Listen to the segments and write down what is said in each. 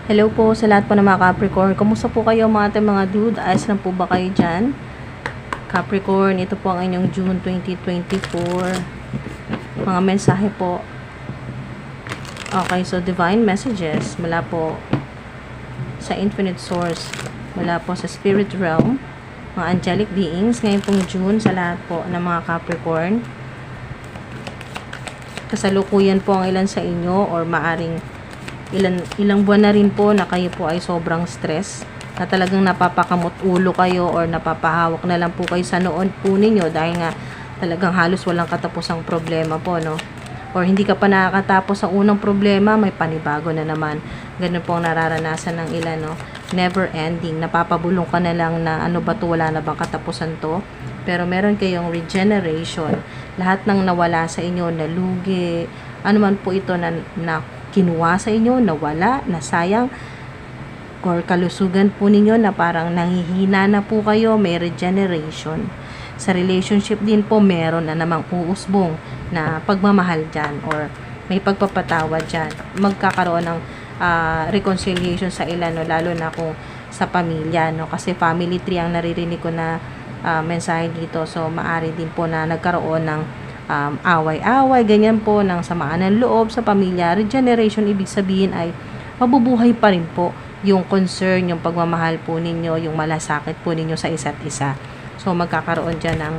Hello po sa lahat po ng mga Capricorn. Kumusta po kayo mga ating mga dude? Ayos lang po ba kayo dyan? Capricorn, ito po ang inyong June 2024. Mga mensahe po. Okay, so divine messages mula po sa infinite source, mula po sa spirit realm, mga angelic beings, ngayon pong June sa lahat po ng mga Capricorn. Kasalukuyan po ang ilan sa inyo or maaring ilang buwan na rin po na kayo po ay sobrang stress, na talagang napapakamot ulo kayo or napapahawak na lang po kayo sa noon po ninyo dahil nga talagang halos walang katapusang problema po, no? Or hindi ka pa nakakatapos sa unang problema, may panibago na naman. Ganun po ang nararanasan ng ilan, no? Never ending. Napapabulong ka na lang na ano ba to, wala na bang katapusan to? Pero meron kayong regeneration. Lahat ng nawala sa inyo, nalugi, ano man po ito na kinuha sa inyo, nawala, nasayang, or kalusugan po ninyo na parang nanghihina na po kayo, may regeneration. Sa relationship din po, meron na namang uusbong na pagmamahal dyan, or may pagpapatawad dyan. Magkakaroon ng reconciliation sa ilan, no? Lalo na kung sa pamilya, no? Kasi family tree ang naririnig ko na mensahe dito. So, maari din po na nagkaroon ng away-away, ganyan po, ng samaan ng loob sa pamilya. Regeneration, ibig sabihin ay mabubuhay pa rin po yung concern, yung pagmamahal po ninyo, yung malasakit po ninyo sa isa't isa. So, magkakaroon dyan ng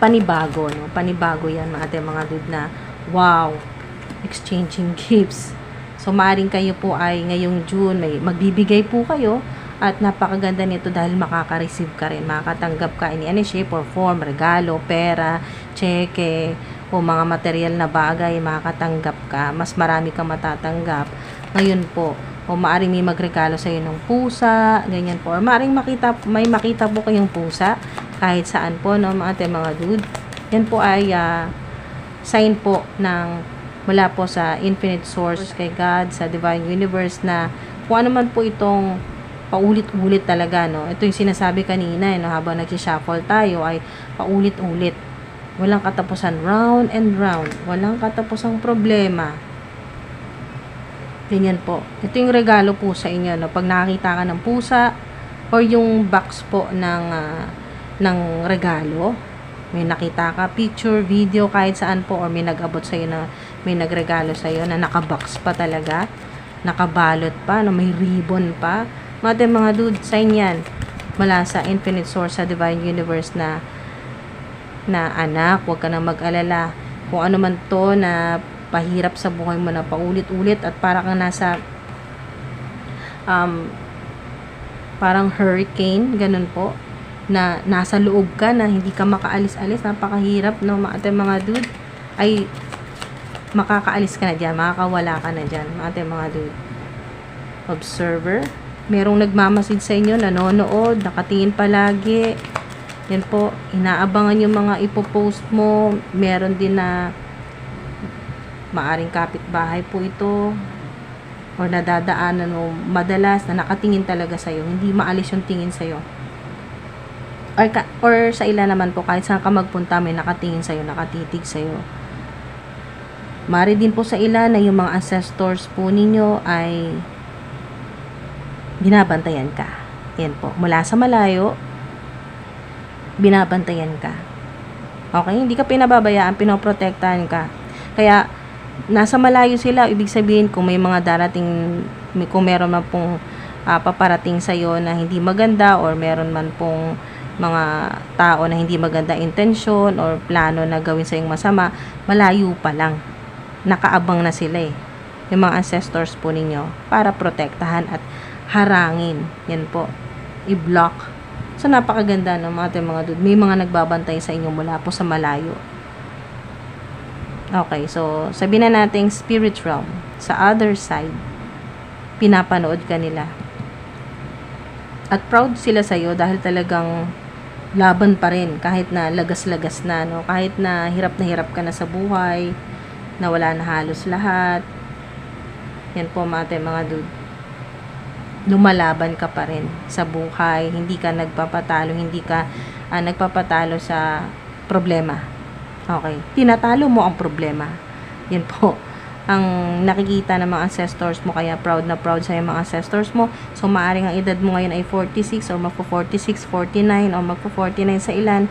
panibago, no? Panibago yan, mga dude, na wow, exchanging gifts. So, maaring kayo po ay ngayong June, may magbibigay po kayo. At napakaganda nito dahil makaka-receive ka rin, makakatanggap ka in any shape or form, regalo, pera, cheque, o mga material na bagay, makakatanggap ka. Mas marami kang matatanggap. Ngayon po, o maaaring may magregalo sa iyo ng pusa, ganyan po. Or maaaring may makita po kayong pusa, kahit saan po, no, mga dude. Yan po ay sign po ng mula po sa infinite source, kay God, sa divine universe, na kung ano man po itong paulit-ulit talaga, no? Ito yung sinasabi kanina, no? Habang nag-shuffle tayo ay paulit-ulit. Walang katapusan, round and round. Walang katapusang problema. Ganyan po. Ito yung regalo po sa inyo, no? Pag nakakita ka ng pusa or yung box po ng regalo, may nakita ka, picture, video, kahit saan po, or may nag-abot sa'yo na may nagregalo sa'yo na nakabox pa talaga, nakabalot pa, no? May ribbon pa. Mga dude, sign yan mula sa infinite source, sa divine universe, na anak, huwag ka nang mag-alala. Kung ano man to na pahirap sa buhay mo na paulit-ulit at para kang nasa parang hurricane, ganun po, na nasa loob ka na hindi ka makaalis-alis, napakahirap, no? Mga dude, ay makakaalis ka na dyan, makakawala ka na dyan, mga dude. Observer, merong nagmamasid sa inyo, nanonood, nakatingin palagi. Yan po, inaabangan yung mga ipopost mo. Meron din na maaring kapitbahay po ito, or nadadaanan mo madalas na nakatingin talaga sa'yo, hindi maalis yung tingin sa'yo. Or sa ilan naman po, kahit saan ka magpunta, may nakatingin sa'yo, nakatitig sa'yo. Mari din po sa ilan na yung mga ancestors po ninyo ay binabantayan ka. Yan po. Mula sa malayo, binabantayan ka. Okay? Hindi ka pinababayaan, pinoprotektahan ka. Kaya, nasa malayo sila, ibig sabihin, kung may mga darating, kung meron man pong paparating sa'yo na hindi maganda, or meron man pong mga tao na hindi maganda intensyon or plano na gawin sa'yong masama, malayo pa lang. Nakaabang na sila eh. Yung mga ancestors po ninyo para protektahan at harangin. Yan po. I-block. So, napakaganda, no, mga dude. May mga nagbabantay sa inyo mula po sa malayo. Okay, so, sabihin na natin spirit realm. Sa other side, pinapanood ka nila. At proud sila sa'yo dahil talagang laban pa rin. Kahit na lagas-lagas na, no? Kahit na hirap ka na sa buhay, na wala na halos lahat. Yan po, mga dude. Lumalaban ka pa rin sa buhay, hindi ka nagpapatalo, hindi ka nagpapatalo sa problema. Okay, tinatalo mo ang problema. Yan po. ang nakikita ng mga ancestors mo, kaya proud na proud sa mga ancestors mo. So maaring ang edad mo ngayon ay 46 or magpo-46, 49 o magpo-49 sa ilan.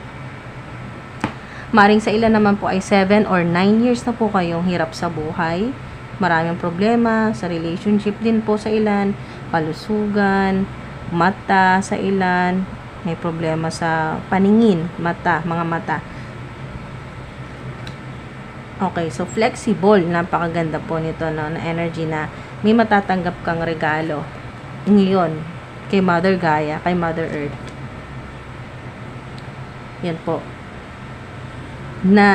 Maaring sa ilan naman po ay 7 or 9 years na po kayong hirap sa buhay. Maraming problema sa relationship din po sa ilan, kalusugan, mata sa ilan, may problema sa paningin, mata, mga mata. Okay, so flexible, napakaganda po nito, no, na energy na may matatanggap kang regalo ngayon kay Mother Gaia, kay Mother Earth. Yan po. Na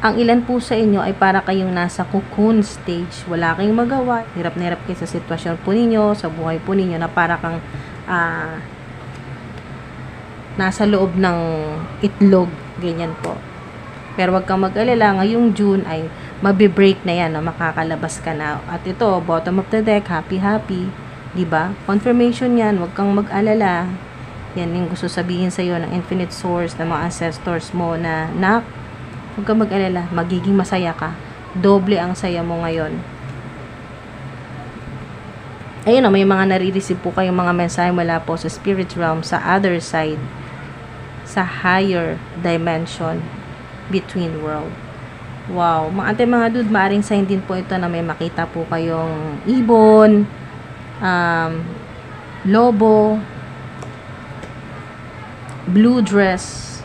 ang ilan po sa inyo ay para kayong nasa cocoon stage, wala kayong magawa, hirap na hirap kayo sa sitwasyon po ninyo, sa buhay po ninyo, na para kang nasa loob ng itlog, ganyan po. Pero wag kang mag-alala, ngayong June ay mabi-break na yan, no? Makakalabas ka na. At ito, bottom of the deck, happy, diba? Confirmation yan, wag kang mag-alala. Yan yung gusto sabihin sa'yo ng infinite source, ng mga ancestors mo na, huwag kang mag-alala, magiging masaya ka. Doble ang saya mo ngayon. Ayun, may mga nare-receive po kayong mga mensahe mula po sa spirit realm, sa other side, sa higher dimension between world. Wow, mga ate, mga dude, maaring sign din po ito na may makita po kayong ibon, lobo, blue dress,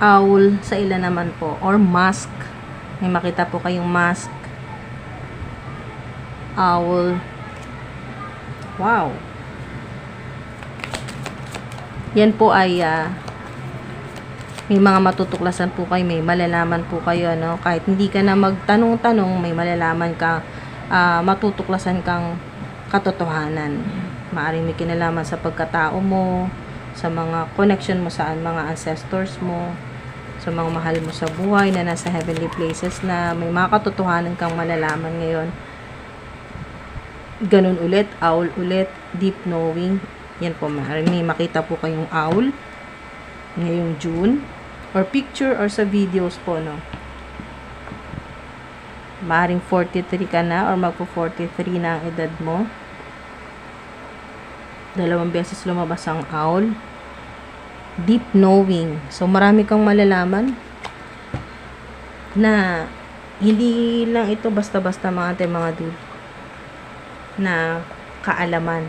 owl sa ilan naman po, or mask, may makita po kayong mask, owl. Wow. Yan po ay may mga matutuklasan po kayo, may malalaman po kayo, no? Kahit hindi ka na magtanong-tanong, may malalaman ka, matutuklasan kang katotohanan. Maaring may kinalaman sa pagkatao mo, sa mga connection mo sa mga ancestors mo, sa mga mahal mo sa buhay na nasa heavenly places, na may mga katotohanan kang malalaman ngayon. Ganun ulit, owl ulit, deep knowing. Yan po, maaaring may makita po kayong owl ngayong June, or picture or sa videos po, no. Maaaring 43 ka na or magpo-43 na ang edad mo. 2 beses lumabas ang owl. Deep knowing. So marami kang malalaman na hindi lang ito basta-basta, mga ate, mga dude, na kaalaman.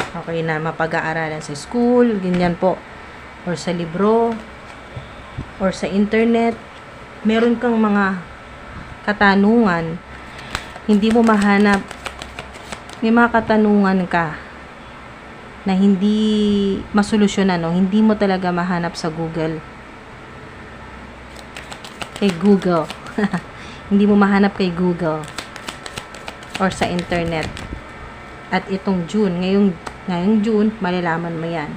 Okay, na mapag-aaralan sa school, ganyan po, or sa libro, or sa internet. Meron kang mga katanungan, hindi mo mahanap. May mga katanungan ka na hindi masolusyonan, no? Hindi mo talaga mahanap sa Google. Kay Google. Hindi mo mahanap kay Google or sa internet. At itong June, ngayong June, malalaman mo yan.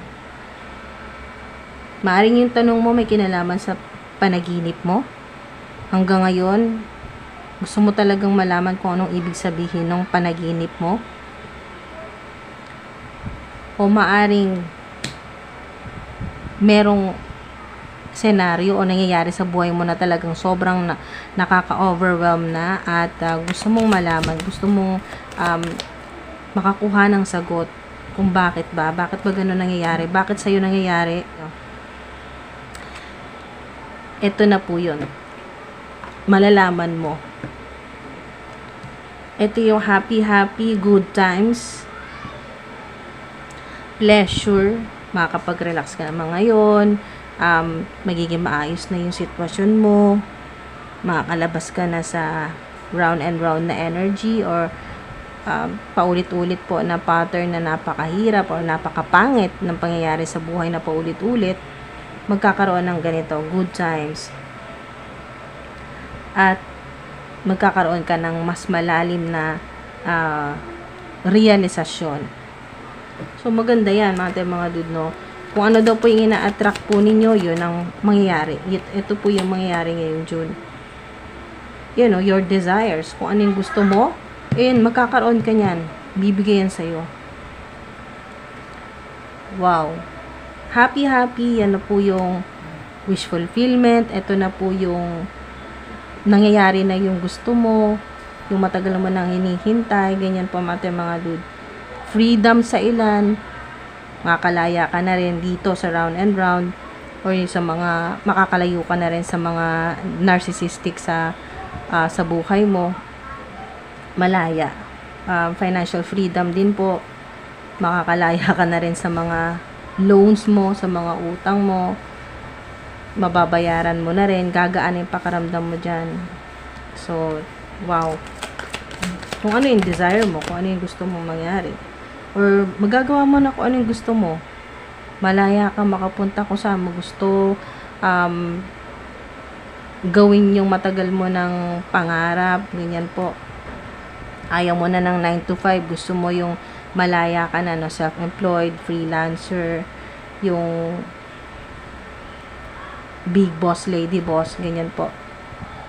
Maaring yung tanong mo may kinalaman sa panaginip mo. Hanggang ngayon, gusto mo talagang malaman kung anong ibig sabihin ng panaginip mo. O maaring merong senaryo o nangyayari sa buhay mo na talagang sobrang nakaka-overwhelm na, at gusto mong malaman, gusto mong makakuha ng sagot kung bakit ba gano'n nangyayari, bakit sa'yo nangyayari. Ito na po yun, malalaman mo. Ito yung happy, good times, pleasure, makakapag-relax ka naman ngayon, magiging maayos na yung sitwasyon mo, makakalabas ka na sa round and round na energy, or paulit-ulit po na pattern na napakahirap or napakapangit ng pangyayari sa buhay na paulit-ulit, magkakaroon ng ganito, good times. At magkakaroon ka ng mas malalim na realisasyon. So maganda yan, mga dude, no? Kung ano daw po yung ina-attract po ninyo, yun ang mangyayari. Ito po yung mangyayari ngayong June. your desires. Kung ano yung gusto mo, magkakaroon ka niyan. Bibigay yan sa'yo. Wow. Happy, happy. Yan na po yung wish fulfillment. Ito na po yung nangyayari na yung gusto mo. Yung matagal mo nang hinihintay. Ganyan po mga dude. Freedom sa ilan. Makakalaya ka na rin dito sa round and round. Or sa mga, makakalayo ka na rin sa mga narcissistic sa buhay mo. Malaya. Financial freedom din po. Makakalaya ka na rin sa mga loans mo, sa mga utang mo. Mababayaran mo na rin. Gagaan yung pakaramdam mo dyan. So, wow. Kung ano yung desire mo, kung ano yung gusto mong mangyari. Or magagawa mo na kung ano yung gusto mo. Malaya ka makapunta kung saan mo gusto. Gawin yung matagal mo ng pangarap. Ganyan po. Ayaw mo na ng 9 to 5. Gusto mo yung malaya ka na, no? Self-employed, freelancer, yung big boss, lady boss, ganyan po.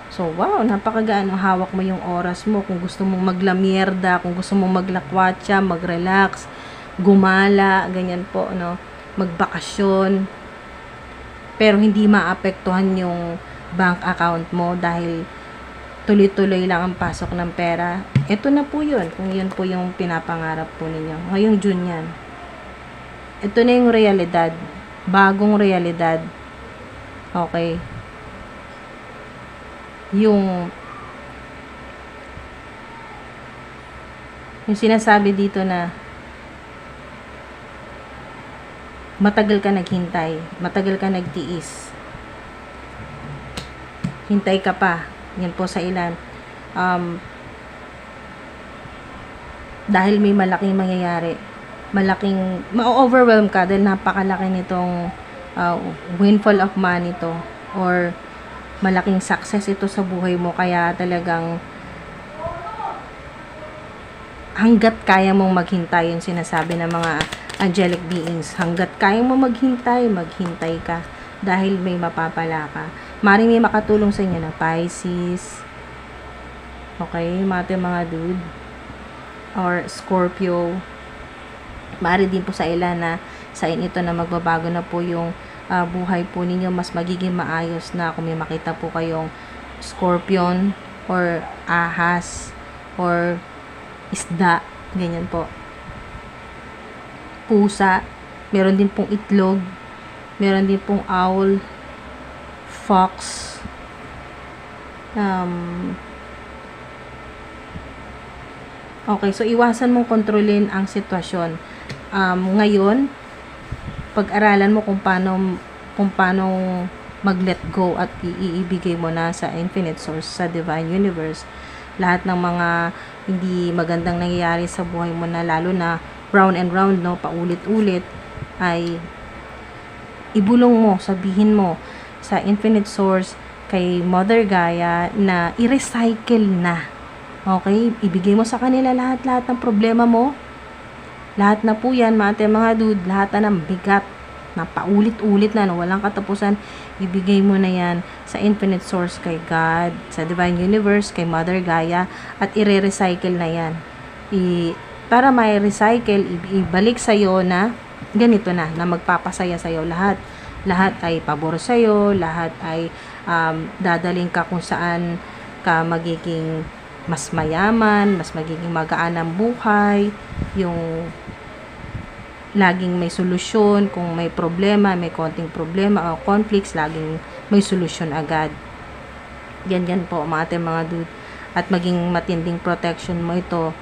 So, wow, napakagaan. Hawak mo yung oras mo. Kung gusto mong maglamierda, kung gusto mong maglakwatsa, mag-relax, gumala, ganyan po, no? Magbakasyon. Pero hindi maapektuhan yung bank account mo dahil tuloy-tuloy lang ang pasok ng pera. Ito na po yun, kung yun po yung pinapangarap po ninyo. Ngayong June yan. Ito na yung realidad. Bagong realidad. Okay. Yung sinasabi dito na matagal ka naghintay, matagal ka nagtiis. Hintay ka pa. Yan po sa ilan. Dahil may malaking mangyayari. Ma-overwhelm ka dahil napakalaki nitong windfall of money to. Or malaking success ito sa buhay mo. Kaya talagang hanggat kaya mong maghintay, yung sinasabi ng mga angelic beings. Hanggat kaya mo maghintay, maghintay ka. Dahil may mapapala ka. Maring may makatulong sa inyo na Pisces. Okay, mga dude. Or Scorpio. Mari din po sa ilan na sa ito na magbabago na po yung buhay po ninyo. Mas magiging maayos na kung may makita po kayong Scorpion or ahas or isda. Ganyan po. Pusa. Meron din pong itlog. Meron din pong owl. Fox. Okay, so iwasan mong kontrolin ang sitwasyon. Ngayon, pag-aralan mo kung paano mag-let go at iibigay mo na sa infinite source, sa divine universe. Lahat ng mga hindi magandang nangyayari sa buhay mo na, lalo na round and round, no, paulit-ulit, ay ibulong mo, sabihin mo sa infinite source, kay Mother Gaia, na i-recycle na. Okay? Ibigay mo sa kanila lahat-lahat ng problema mo. Lahat na po yan, mga dude, lahat na ng bigat, na paulit-ulit na, no, walang katapusan, ibigay mo na yan sa infinite source, kay God, sa divine universe, kay Mother Gaia, at i-recycle na yan. Para may recycle, ibalik sa'yo na ganito na magpapasaya sa'yo lahat. Lahat ay pabor sa'yo, lahat ay dadaling ka kung saan ka magiging mas mayaman, mas magiging magaan ang buhay, yung laging may solusyon, kung may problema, may konting problema o conflicts, laging may solusyon agad. Yan po mga dude. At maging matinding protection mo ito.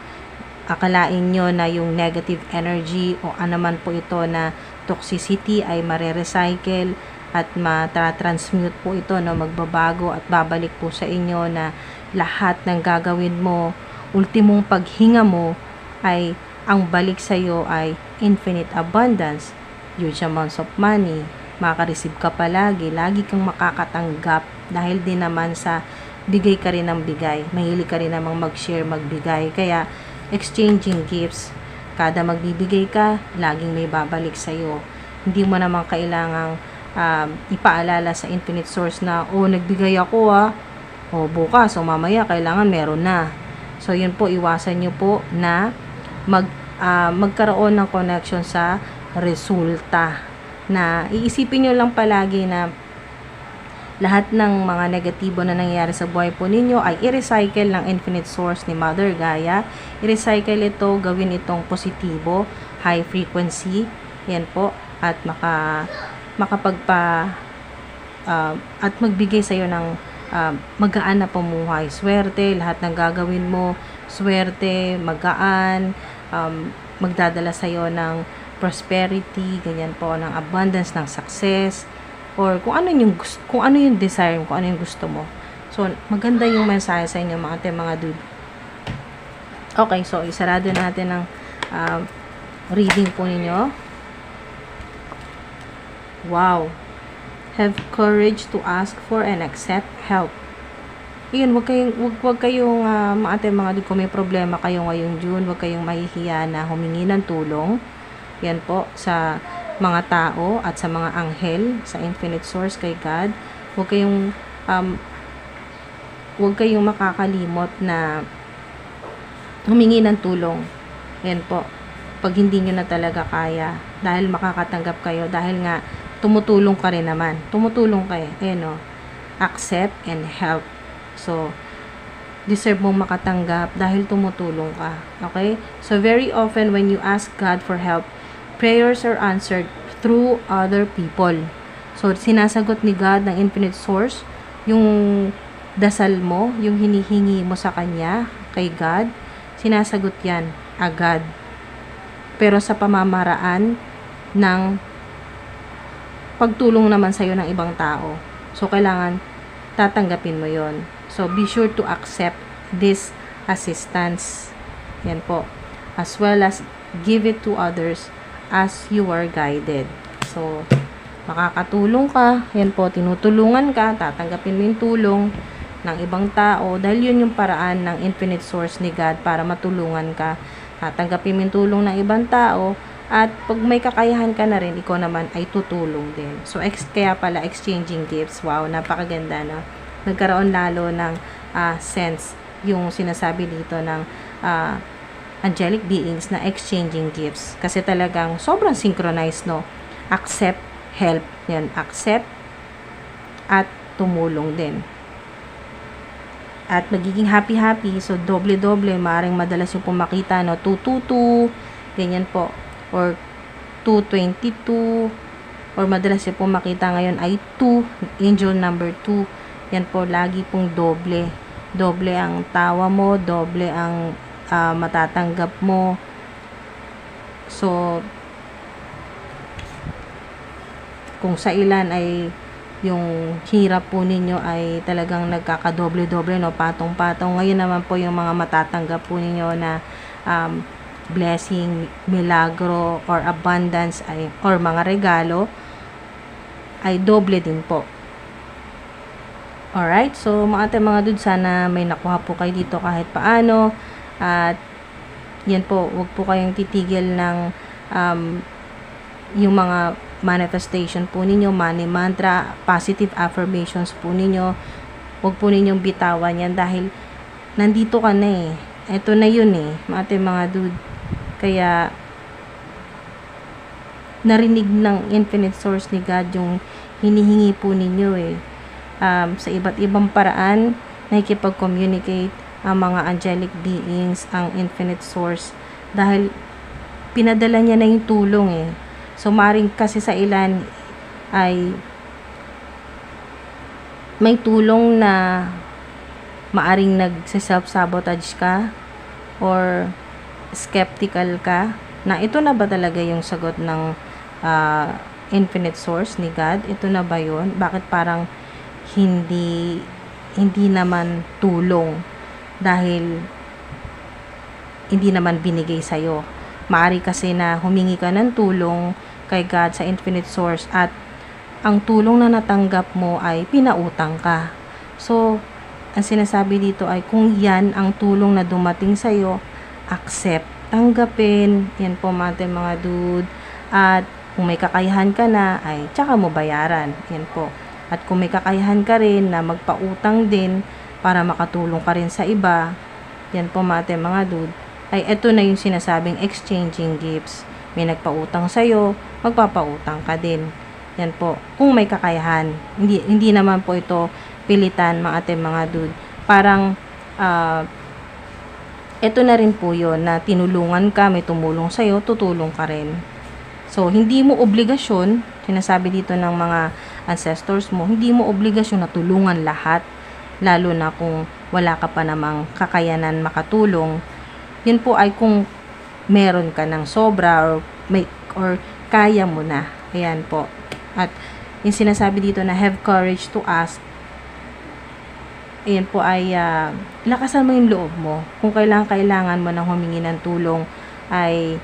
Akalain nyo na yung negative energy o anuman po ito na toxicity ay mare-recycle at matra-transmute po ito, no, magbabago at babalik po sa inyo, na lahat ng gagawin mo, ultimong paghinga mo, ay ang balik sa iyo ay infinite abundance, huge amounts of money, makareceive ka palagi, lagi kang makakatanggap, dahil din naman sa bigay ka rin ng bigay, mahilig ka rin namang mag-share, magbigay, kaya exchanging gifts, kada magbibigay ka, laging may babalik sa iyo. Hindi mo naman kailangang ipaalala sa infinite source na, nagbigay ako O bukas o mamaya kailangan meron na. So yun po, iwasan nyo po na magkaroon ng connection sa resulta. Na iisipin nyo lang palagi na lahat ng mga negatibo na nangyayari sa buhay po ninyo ay i-recycle ng infinite source ni Mother Gaia. I-recycle ito, gawin itong positibo, high frequency. Yan po. At at magbigay sa iyo ng magaan na pamuhay. Swerte, lahat ng gagawin mo, swerte, magaan, magdadala sa iyo ng prosperity, ganyan po, ng abundance, ng success, or kung ano yung desire mo, kung ano yung gusto mo. So, maganda yung mensahe sa inyo mga dude. Okay, so isarado natin ang reading po ninyo. Wow. Have courage to ask for and accept help. Yun, wag kayong mga dude, kung may problema kayo ngayong June, wag kayong mahihiya na humingi ng tulong. Yan po, sa mga tao at sa mga anghel, sa infinite source kay God. Huwag kayong makakalimot na humingi ng tulong. Yan po, pag hindi nyo na talaga kaya, dahil makakatanggap kayo, dahil nga tumutulong ka rin naman. Tumutulong kayo. Ayan o, accept and help. So, deserve mong makatanggap dahil tumutulong ka. Okay? So, very often when you ask God for help, prayers are answered through other people. So, sinasagot ni God ng infinite source yung dasal mo, yung hinihingi mo sa Kanya, kay God, sinasagot yan agad. Pero sa pamamaraan ng pagtulong naman sa'yo ng ibang tao. So, kailangan tatanggapin mo yon. So, be sure to accept this assistance. Yan po. As well as give it to others as you are guided. So, makakatulong ka, yan po, tinutulungan ka, tatanggapin mo yung tulong ng ibang tao, dahil yun yung paraan ng infinite source ni God para matulungan ka. Tatanggapin mo yung tulong ng ibang tao, at pag may kakayahan ka na rin, ikaw naman ay tutulong din. So, kaya pala, exchanging gifts, wow, napakaganda na. Nagkaroon lalo ng sense yung sinasabi dito ng angelic beings na exchanging gifts. Kasi talagang sobrang synchronized, no? Accept, help. Yan, accept at tumulong din. At magiging happy-happy. So, doble-doble. Maaaring madalas yung pumakita, no? 222. Ganyan po. Or 222. Or madalas yung pumakita ngayon ay 2. Angel number 2. Yan po, lagi pong doble. Doble ang tawa mo. Doble ang matatanggap mo. So, kung sa ilan ay yung hirap po ninyo ay talagang nagkakadoble-doble, no, patong-patong. Ngayon naman po yung mga matatanggap po ninyo na blessing, milagro, or abundance or mga regalo ay doble din po. Alright, so mga dude, sana may nakuha po kayo dito kahit paano. At yan po, wag po kayong titigil ng yung mga manifestation po ninyo, money mantra, positive affirmations po ninyo. Wag po ninyong bitawan yan dahil nandito ka na eh. Ito na yun eh, mga dude. Kaya narinig ng infinite source ni God yung hinihingi po ninyo eh. Sa iba't ibang paraan, nakikipag-communicate ang mga angelic beings, ang infinite source, dahil pinadala niya na yung tulong eh. So, maring kasi sa ilan ay may tulong na maaring nagse-self-sabotage ka or skeptical ka na ito na ba talaga yung sagot ng infinite source ni God? Ito na ba yun? Bakit parang hindi naman tulong dahil hindi naman binigay sa'yo? Maari kasi na humingi ka ng tulong kay God sa infinite source at ang tulong na natanggap mo ay pinautang ka. So, ang sinasabi dito ay kung yan ang tulong na dumating sa'yo, accept, tanggapin. Yan po mga dude. At kung may kakayahan ka na, ay tsaka mo bayaran. Yan po. At kung may kakayahan ka rin na magpautang din para makatulong ka rin sa iba. Yan po mga dude. Ay eto na yung sinasabing exchanging gifts. May nagpautang sa'yo, magpapautang ka din. Yan po, kung may kakayahan. Hindi naman po ito pilitan mga dude. Parang eto na rin po yun na tinulungan ka, may tumulong sa'yo, tutulong ka rin. So, hindi mo obligasyon, sinasabi dito ng mga ancestors mo, hindi mo obligasyon na tulungan lahat, lalo na kung wala ka pa namang kakayanan makatulong. Yun po ay kung meron ka ng sobra or kaya mo na. Ayan po. At yung sinasabi dito na have courage to ask, ayan po ay lakasan mo yung loob mo. Kung kailangan mo ng humingi ng tulong, ay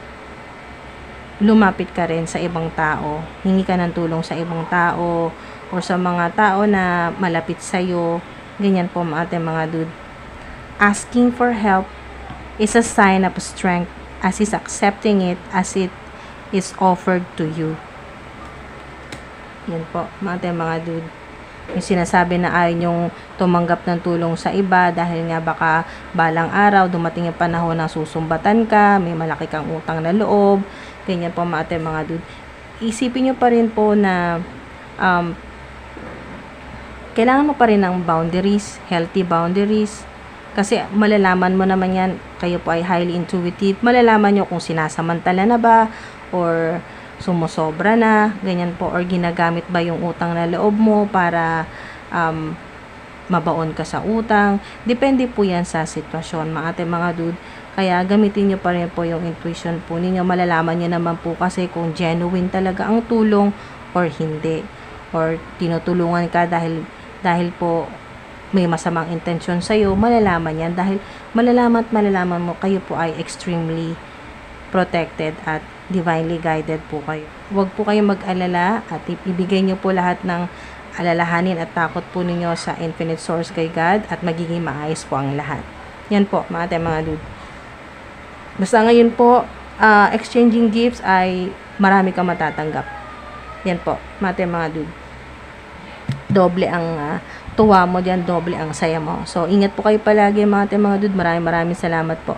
lumapit ka rin sa ibang tao. Hingi ka ng tulong sa ibang tao or sa mga tao na malapit sa'yo. Ganyan po mga dude. Asking for help is a sign of strength as is accepting it as it is offered to you. Yan po mga dude. Yung sinasabi na ayaw nyong tumanggap ng tulong sa iba dahil nga baka balang araw dumating yung panahon na susumbatan ka, may malaki kang utang na loob, ganyan po mga dude. Isipin nyo pa rin po na kailangan mo pa rin ng boundaries, healthy boundaries, kasi malalaman mo naman yan, kayo po ay highly intuitive, malalaman nyo kung sinasamantala na ba or sumusobra na, ganyan po, or ginagamit ba yung utang na loob mo para mabaon ka sa utang. Depende po yan sa sitwasyon mga dude. Kaya gamitin nyo pa rin po yung intuition po ninyo, malalaman nyo naman po kasi kung genuine talaga ang tulong or hindi, or tinutulungan ka dahil po may masamang intensyon sa'yo. Malalaman yan dahil malalaman mo kayo po ay extremely protected at divinely guided po kayo. Huwag po kayong mag-alala at ibigay nyo po lahat ng alalahanin at takot po ninyo sa infinite source kay God at magiging maayos po ang lahat. Yan po mga dude. Basta ngayon po, exchanging gifts ay marami kang matatanggap. Yan po mga dude. Doble ang tuwa mo diyan, doble ang saya mo. So ingat po kayo palagi mga dude. Maraming salamat po.